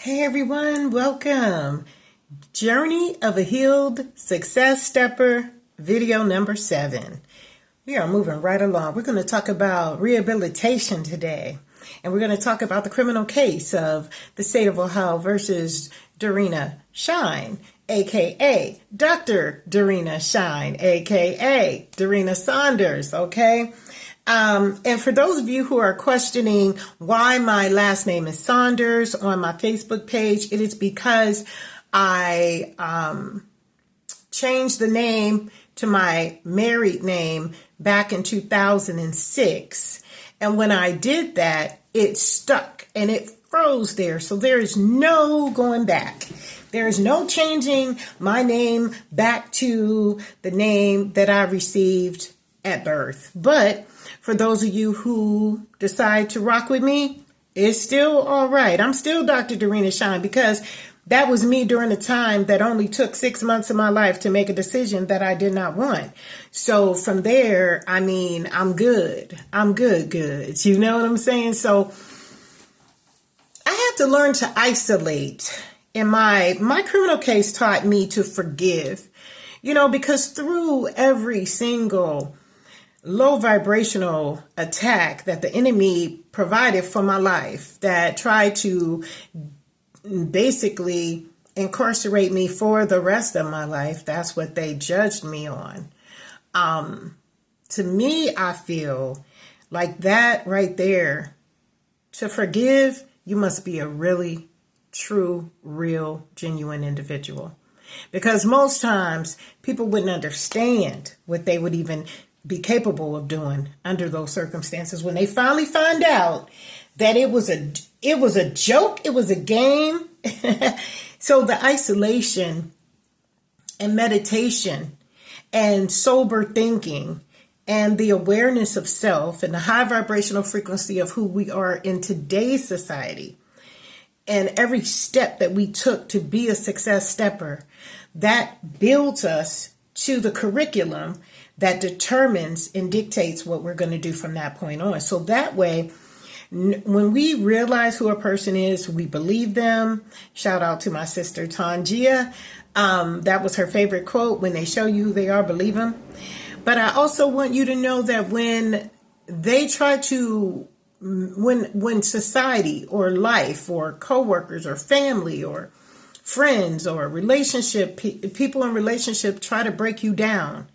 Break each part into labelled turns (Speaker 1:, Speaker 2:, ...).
Speaker 1: Hey everyone, welcome. Journey of a Healed Success Stepper, video number 7. We are moving right along. We're going to talk about rehabilitation today. And we're going to talk about the criminal case of the state of Ohio versus Dorina Shine, aka Dr. Dorina Shine, aka Dorina Saunders, okay? And for those of you who are questioning why my last name is Saunders on my Facebook page, it is because I changed the name to my married name back in 2006. And when I did that, it stuck and it froze there. So there is no going back. There is no changing my name back to the name that I received at birth. But for those of you who decide to rock with me, it's still all right. I'm still Dr. Dorina Shine because that was me during a time that only took 6 months of my life to make a decision that I did not want. So from there, I mean, I'm good. I'm good. You know what I'm saying? So I had to learn to isolate. And my criminal case taught me to forgive, because through every single low vibrational attack that the enemy provided for my life that tried to basically incarcerate me for the rest of my life. That's what they judged me on. To me, I feel like that right there, to forgive, you must be a really true, real, genuine individual. Because most times people wouldn't understand what they would even be capable of doing under those circumstances when they finally find out that it was a joke, it was a game. So the isolation and meditation and sober thinking and the awareness of self and the high vibrational frequency of who we are in today's society and every step that we took to be a success stepper, that builds us to the curriculum that determines and dictates what we're going to do from that point on. So that way, when we realize who a person is, we believe them. Shout out to my sister Tangia. That was her favorite quote: when they show you who they are, believe them. But I also want you to know that when they try to, when society or life or coworkers or family or friends or relationship, people in relationship try to break you down,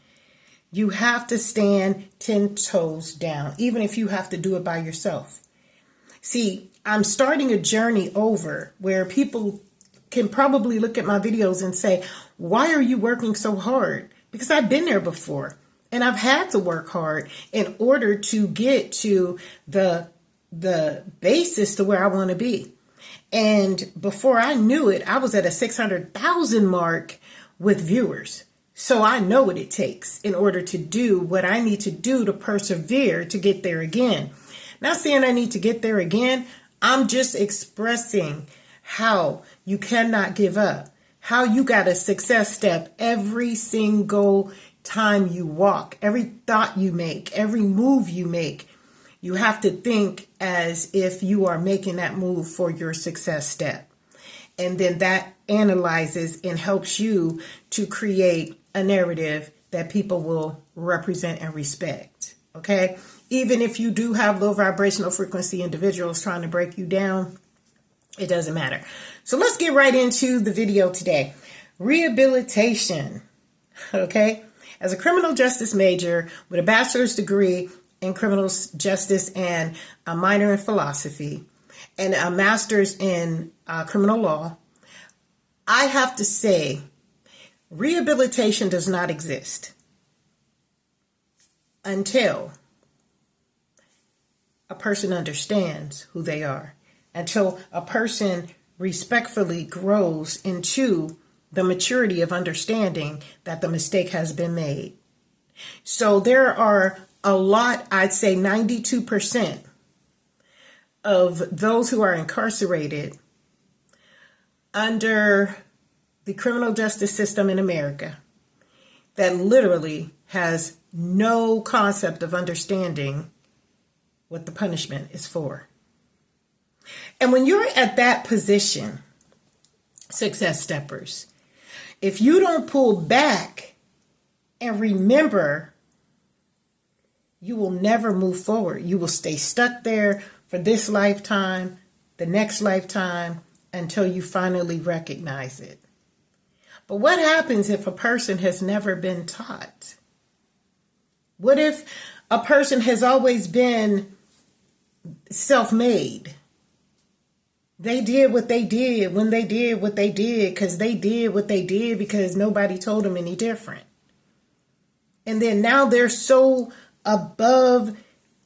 Speaker 1: you have to stand 10 toes down, even if you have to do it by yourself. See, I'm starting a journey over where people can probably look at my videos and say, why are you working so hard? Because I've been there before and I've had to work hard in order to get to the basis to where I want to be. And before I knew it, I was at a 600,000 mark with viewers. So I know what it takes in order to do what I need to do to persevere to get there again. Not saying I need to get there again. I'm just expressing how you cannot give up, how you got a success step every single time you walk, every thought you make, every move you make. You have to think as if you are making that move for your success step. And then that analyzes and helps you to create a narrative that people will represent and respect. Okay? Even if you do have low vibrational frequency individuals trying to break you down, it doesn't matter. So let's get right into the video today. Rehabilitation. Okay? As a criminal justice major with a bachelor's degree in criminal justice and a minor in philosophy and a master's in criminal law, I have to say, rehabilitation does not exist until a person understands who they are, until a person respectfully grows into the maturity of understanding that the mistake has been made. So there are a lot, I'd say 92% of those who are incarcerated under the criminal justice system in America that literally has no concept of understanding what the punishment is for. And when you're at that position, success steppers. If you don't pull back and remember, you will never move forward. You will stay stuck there for this lifetime, the next lifetime, until you finally recognize it. But what happens if a person has never been taught? What if a person has always been self-made? They did what they did when they did what they did because they did what they did because nobody told them any different. And then now they're so above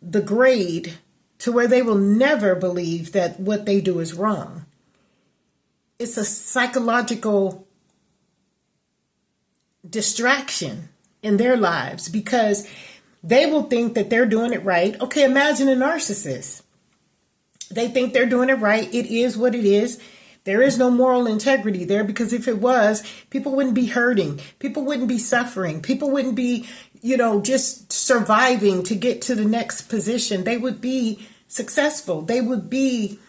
Speaker 1: the grade to where they will never believe that what they do is wrong. It's a psychological distraction in their lives because they will think that they're doing it right. Okay, imagine a narcissist. They think they're doing it right. It is what it is. There is no moral integrity there because if it was, people wouldn't be hurting. People wouldn't be suffering. People wouldn't be, just surviving to get to the next position. They would be successful. They would be,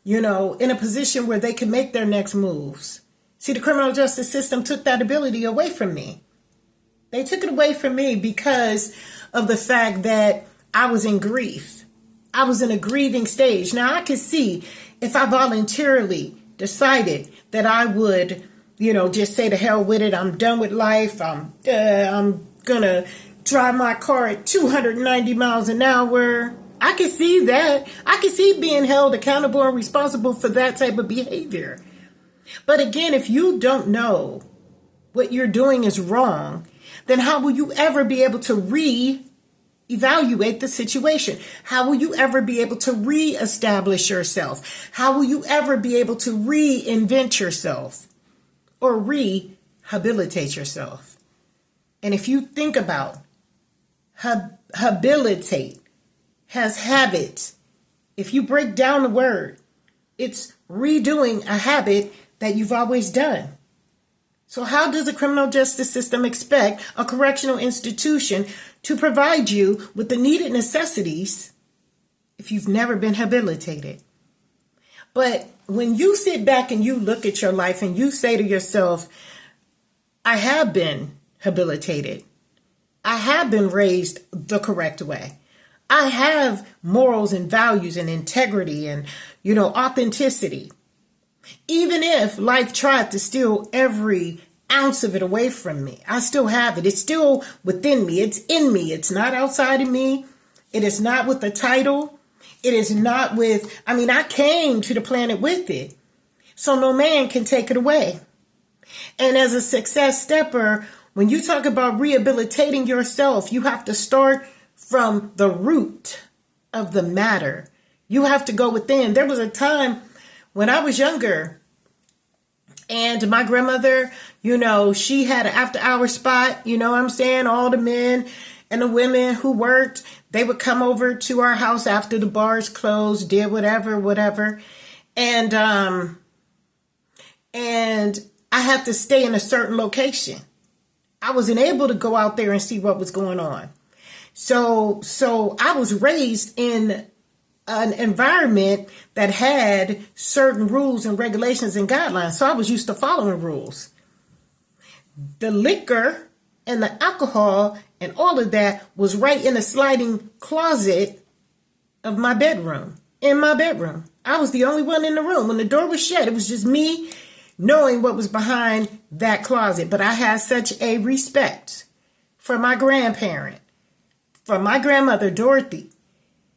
Speaker 1: in a position where they can make their next moves. See, the criminal justice system took that ability away from me. They took it away from me because of the fact that I was in grief. I was in a grieving stage. Now, I could see if I voluntarily decided that I would, just say to hell with it. I'm done with life. I'm going to drive my car at 290 miles an hour. I could see that. I could see being held accountable and responsible for that type of behavior. But again, if you don't know what you're doing is wrong, then how will you ever be able to evaluate the situation? How will you ever be able to reestablish yourself? How will you ever be able to reinvent yourself or rehabilitate yourself? And if you think about habilitate has habit, if you break down the word, it's redoing a habit that you've always done. So how does the criminal justice system expect a correctional institution to provide you with the needed necessities if you've never been habilitated? But when you sit back and you look at your life and you say to yourself, I have been habilitated. I have been raised the correct way. I have morals and values and integrity and, authenticity. Even if life tried to steal every ounce of it away from me, I still have it. It's still within me. It's in me. It's not outside of me. It is not with the title. It is not with, I came to the planet with it. So no man can take it away. And as a success stepper, when you talk about rehabilitating yourself, you have to start from the root of the matter. You have to go within. There was a time when I was younger and my grandmother, she had an after hour spot, all the men and the women who worked, they would come over to our house after the bars closed, did whatever. And I had to stay in a certain location. I wasn't able to go out there and see what was going on. So I was raised in an environment that had certain rules and regulations and guidelines. So I was used to following rules. The liquor and the alcohol and all of that was right in a sliding closet of my bedroom, in my bedroom. I was the only one in the room. When the door was shut, it was just me knowing what was behind that closet. But I had such a respect for my grandparent, for my grandmother, Dorothy,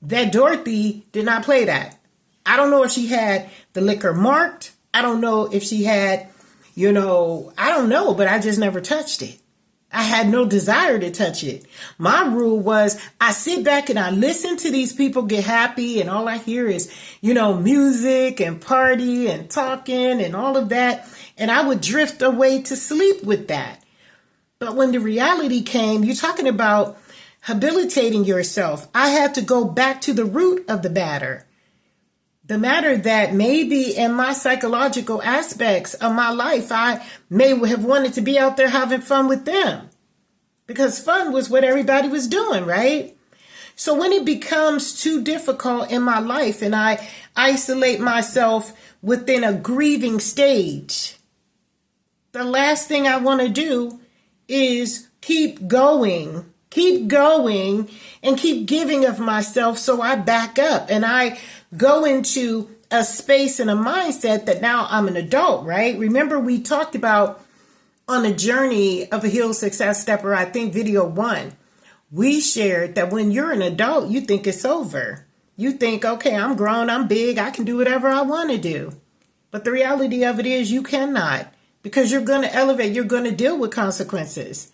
Speaker 1: that Dorothy did not play that. I don't know if she had the liquor marked. I don't know if she had, I don't know, but I just never touched it. I had no desire to touch it. My rule was I sit back and I listen to these people get happy and all I hear is, music and party and talking and all of that. And I would drift away to sleep with that. But when the reality came, you're talking about habilitating yourself. I had to go back to the root of the matter. The matter that maybe in my psychological aspects of my life, I may have wanted to be out there having fun with them because fun was what everybody was doing, right? So when it becomes too difficult in my life and I isolate myself within a grieving stage, the last thing I want to do is keep going, and keep giving of myself. So I back up and I go into a space and a mindset that now I'm an adult, right? Remember, we talked about on the journey of a healed success stepper, I think video 1, we shared that when you're an adult, you think it's over. You think, okay, I'm grown, I'm big, I can do whatever I want to do. But the reality of it is you cannot, because you're going to elevate, you're going to deal with consequences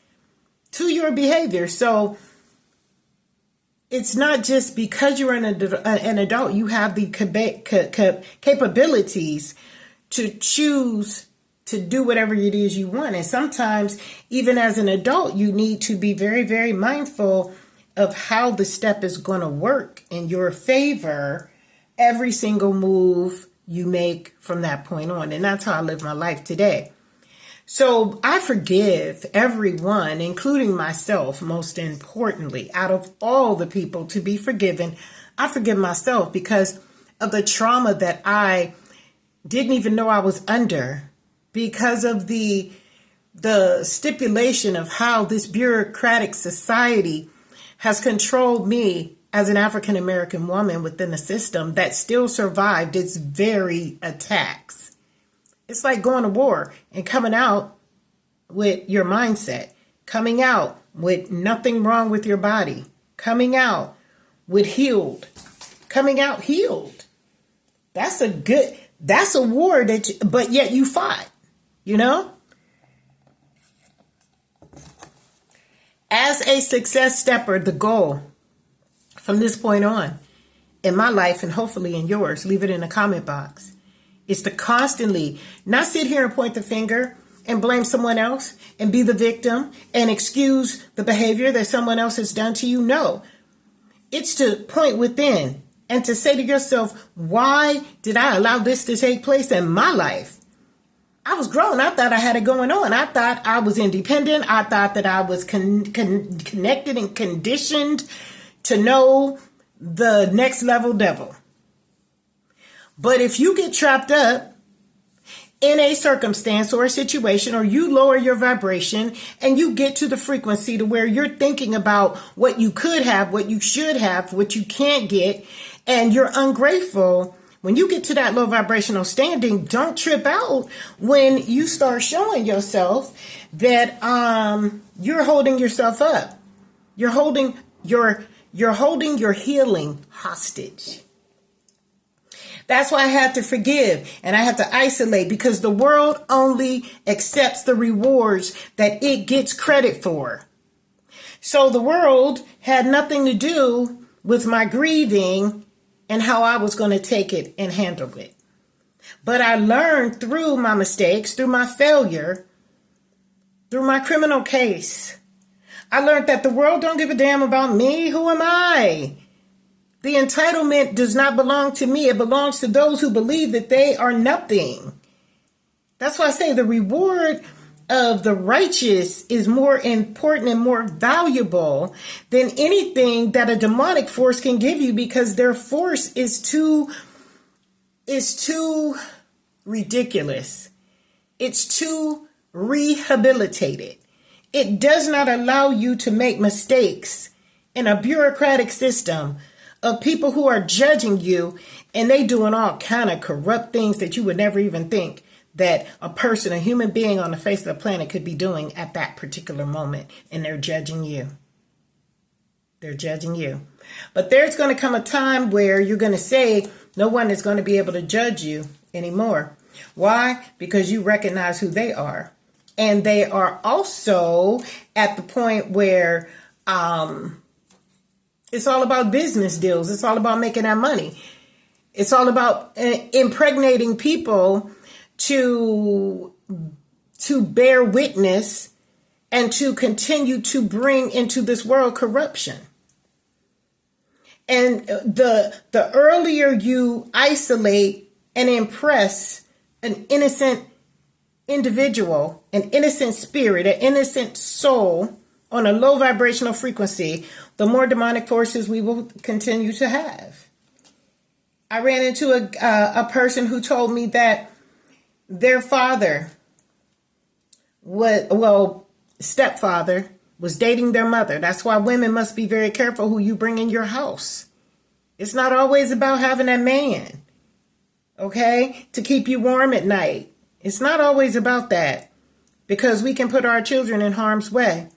Speaker 1: to your behavior. So it's not just because you're an adult, you have the capabilities to choose to do whatever it is you want. And sometimes, even as an adult, you need to be very, very mindful of how the step is going to work in your favor every single move you make from that point on. And that's how I live my life today. So I forgive everyone, including myself, most importantly. Out of all the people to be forgiven, I forgive myself because of the trauma that I didn't even know I was under, because of the stipulation of how this bureaucratic society has controlled me as an African American woman within a system that still survived its very attacks. It's like going to war and coming out with your mindset, coming out with nothing wrong with your body, coming out with healed, coming out healed. That's a war but yet you fought, you know? As a success stepper, the goal from this point on in my life, and hopefully in yours, leave it in the comment box, is to constantly not sit here and point the finger and blame someone else and be the victim and excuse the behavior that someone else has done to you. No, it's to point within and to say to yourself, why did I allow this to take place in my life? I was grown. I thought I had it going on. I thought I was independent. I thought that I was connected and conditioned to know the next level devil. But if you get trapped up in a circumstance or a situation, or you lower your vibration and you get to the frequency to where you're thinking about what you could have, what you should have, what you can't get, and you're ungrateful, when you get to that low vibrational standing, don't trip out when you start showing yourself that you're holding yourself up. You're holding your healing hostage. That's why I had to forgive and I had to isolate, because the world only accepts the rewards that it gets credit for. So the world had nothing to do with my grieving and how I was going to take it and handle it. But I learned through my mistakes, through my failure, through my criminal case. I learned that the world don't give a damn about me. Who am I? The entitlement does not belong to me. It belongs to those who believe that they are nothing. That's why I say the reward of the righteous is more important and more valuable than anything that a demonic force can give you, because their force is too ridiculous. It's too rehabilitated. It does not allow you to make mistakes in a bureaucratic system of people who are judging you, and they doing all kind of corrupt things that you would never even think that a person, a human being on the face of the planet could be doing at that particular moment. And they're judging you. They're judging you. But there's going to come a time where you're going to say no one is going to be able to judge you anymore. Why? Because you recognize who they are. And they are also at the point where it's all about business deals. It's all about making that money. It's all about impregnating people to bear witness and to continue to bring into this world corruption. And the earlier you isolate and impress an innocent individual, an innocent spirit, an innocent soul on a low vibrational frequency, the more demonic forces we will continue to have. I ran into a person who told me that their father stepfather was dating their mother. That's why women must be very careful who you bring in your house. It's not always about having that man, okay, to keep you warm at night. It's not always about that, because we can put our children in harm's way.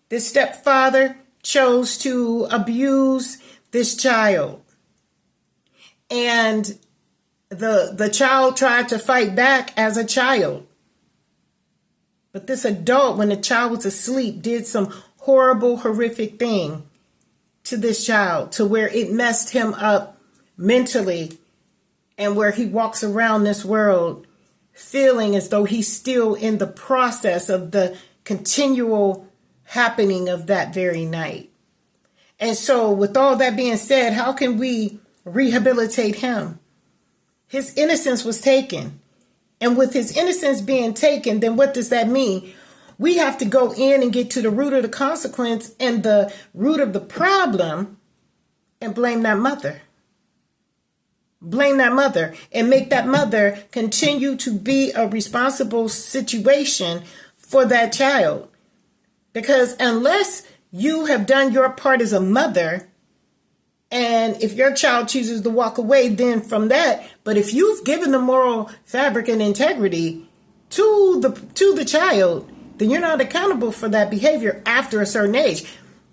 Speaker 1: This stepfather chose to abuse this child, and the child tried to fight back as a child. But this adult, when the child was asleep, did some horrible, horrific thing to this child, to where it messed him up mentally, and where he walks around this world feeling as though he's still in the process of the continual happening of that very night. And so with all that being said, how can we rehabilitate him? His innocence was taken. And with his innocence being taken, then what does that mean? We have to go in and get to the root of the consequence and the root of the problem and blame that mother. Blame that mother and make that mother continue to be a responsible situation for that child. Because unless you have done your part as a mother, and if your child chooses to walk away, then from that, but if you've given the moral fabric and integrity to the child, then you're not accountable for that behavior after a certain age.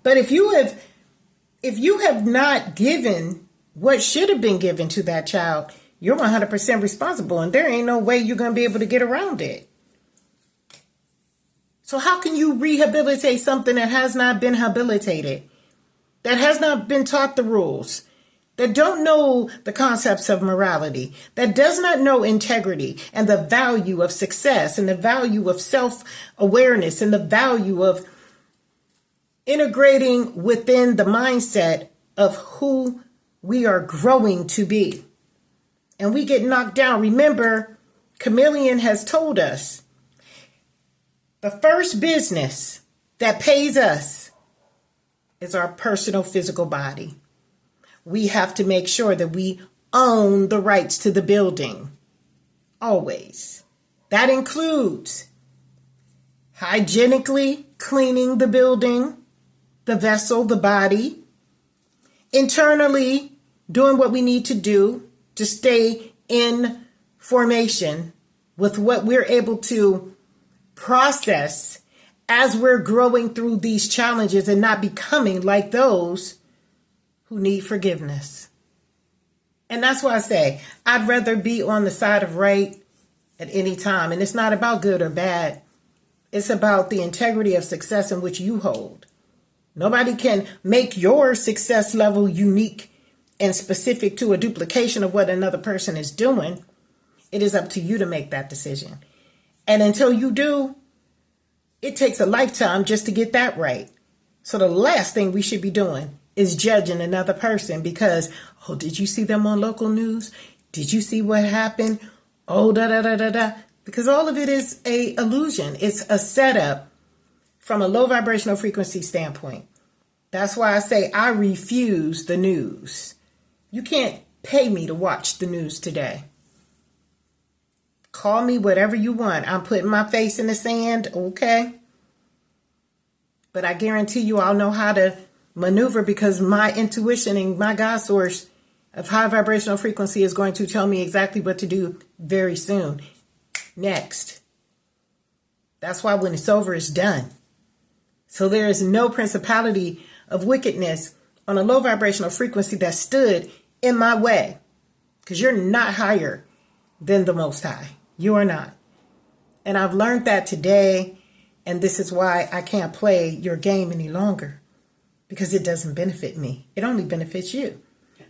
Speaker 1: But if you have not given what should have been given to that child, you're 100% responsible, and there ain't no way you're going to be able to get around it. So how can you rehabilitate something that has not been habilitated, that has not been taught the rules, that don't know the concepts of morality, that does not know integrity and the value of success and the value of self-awareness and the value of integrating within the mindset of who we are growing to be? And we get knocked down. Remember, Chameleon has told us the first business that pays us is our personal physical body. We have to make sure that we own the rights to the building. Always. That includes hygienically cleaning the building, the vessel, the body, internally doing what we need to do to stay in formation with what we're able to process as we're growing through these challenges and not becoming like those who need forgiveness. And that's why I say I'd rather be on the side of right at any time. And it's not about good or bad. It's about the integrity of success in which you hold. Nobody can make your success level unique and specific to a duplication of what another person is doing. It is up to you to make that decision. And until you do, it takes a lifetime just to get that right. So the last thing we should be doing is judging another person because, oh, did you see them on local news? Did you see what happened? Oh, da da da da da. Because all of it is a illusion. It's a setup from a low vibrational frequency standpoint. That's why I say I refuse the news. You can't pay me to watch the news today. Call me whatever you want. I'm putting my face in the sand, okay? But I guarantee you I'll know how to maneuver because my intuition and my God source of high vibrational frequency is going to tell me exactly what to do very soon. Next. That's why when it's over, it's done. So there is no principality of wickedness on a low vibrational frequency that stood in my way. Because you're not higher than the Most High. You are not. And I've learned that today. And this is why I can't play your game any longer. Because it doesn't benefit me. It only benefits you.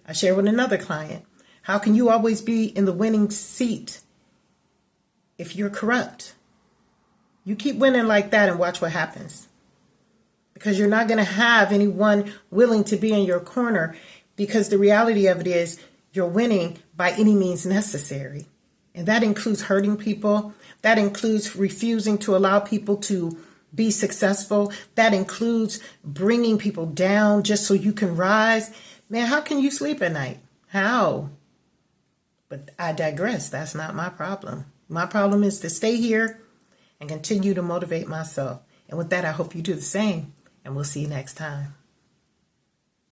Speaker 1: I share with another client. How can you always be in the winning seat if you're corrupt? You keep winning like that and watch what happens. Because you're not going to have anyone willing to be in your corner. Because the reality of it is you're winning by any means necessary. And that includes hurting people. That includes refusing to allow people to be successful. That includes bringing people down just so you can rise. Man, how can you sleep at night? How? But I digress. That's not my problem. My problem is to stay here and continue to motivate myself. And with that, I hope you do the same. And we'll see you next time.